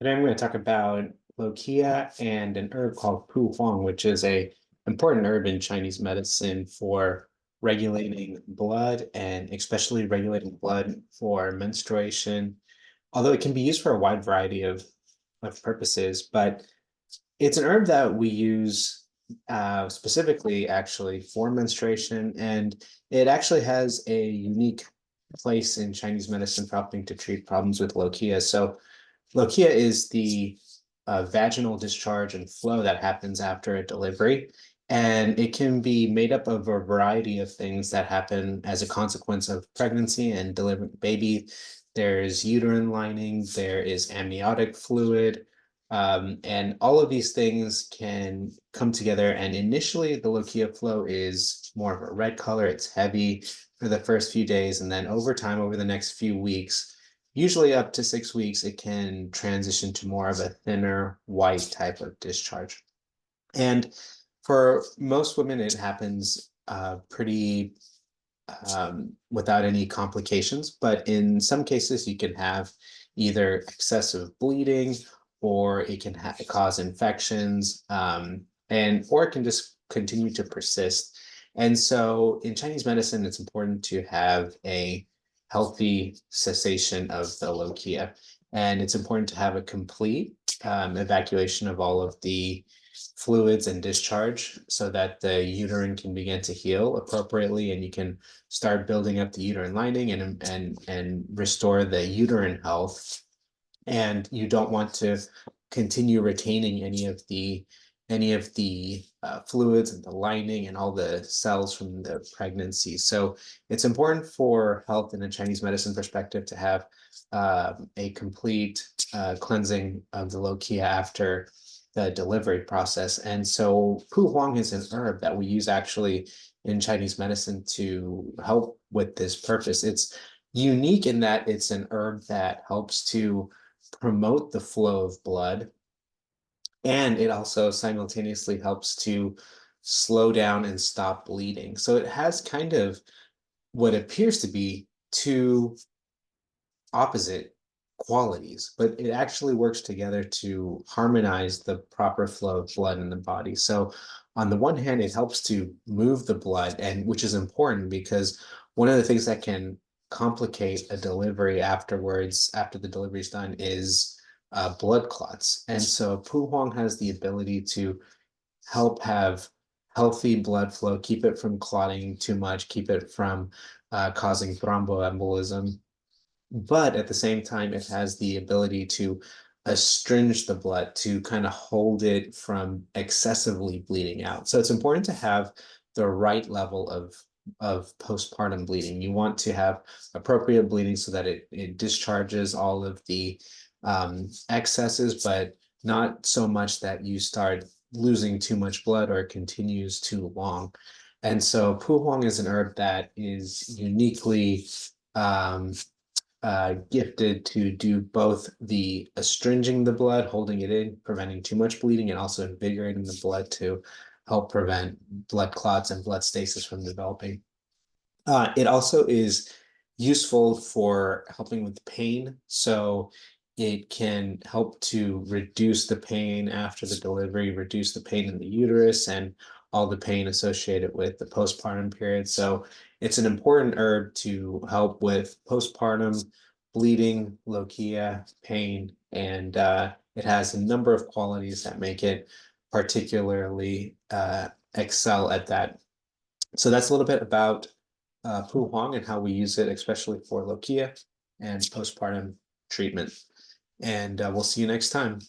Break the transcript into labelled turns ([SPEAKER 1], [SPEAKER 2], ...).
[SPEAKER 1] Today I'm going to talk about Lochia and an herb called Pu Huang, which is a important herb in Chinese medicine for regulating blood and especially regulating blood for menstruation. Although it can be used for a wide variety of purposes, but it's an herb that we use specifically actually for menstruation, and it actually has a unique place in Chinese medicine for helping to treat problems with lochia. So lochia is the vaginal discharge and flow that happens after a delivery. And it can be made up of a variety of things that happen as a consequence of pregnancy and delivering a baby. There's uterine lining, there is amniotic fluid, and all of these things can come together. And initially, the lochia flow is more of a red color. It's heavy for the first few days. And then over time, over the next few weeks, usually up to 6 weeks, it can transition to more of a thinner white type of discharge. And for most women, it happens pretty without any complications. But in some cases, you can have either excessive bleeding, or it can cause infections, or it can just continue to persist. And so in Chinese medicine, it's important to have a healthy cessation of the lochia. And it's important to have a complete evacuation of all of the fluids and discharge so that the uterine can begin to heal appropriately, and you can start building up the uterine lining and restore the uterine health. And you don't want to continue retaining any of the fluids and the lining and all the cells from the pregnancy. So it's important for health in a Chinese medicine perspective to have a complete cleansing of the lochia after the delivery process. And so Pu Huang is an herb that we use actually in Chinese medicine to help with this purpose. It's unique in that it's an herb that helps to promote the flow of blood, and it also simultaneously helps to slow down and stop bleeding. So it has kind of what appears to be two opposite qualities, but it actually works together to harmonize the proper flow of blood in the body. So on the one hand, it helps to move the blood, and which is important because one of the things that can complicate a delivery afterwards, after the delivery is done, is blood clots. And so Pu Huang has the ability to help have healthy blood flow, keep it from clotting too much, keep it from causing thromboembolism. But at the same time, it has the ability to astringe the blood, to kind of hold it from excessively bleeding out. So it's important to have the right level of postpartum bleeding. You want to have appropriate bleeding so that it discharges all of the excesses, but not so much that you start losing too much blood or it continues too long. And so Pu Huang is an herb that is uniquely gifted to do both the astringing the blood, holding it in, preventing too much bleeding, and also invigorating the blood to help prevent blood clots and blood stasis from developing. It also is useful for helping with pain. So it can help to reduce the pain after the delivery, reduce the pain in the uterus, and all the pain associated with the postpartum period. So it's an important herb to help with postpartum bleeding, lochia, pain, and it has a number of qualities that make it particularly excel at that. So that's a little bit about Pu Huang and how we use it, especially for lochia and postpartum treatment. And we'll see you next time.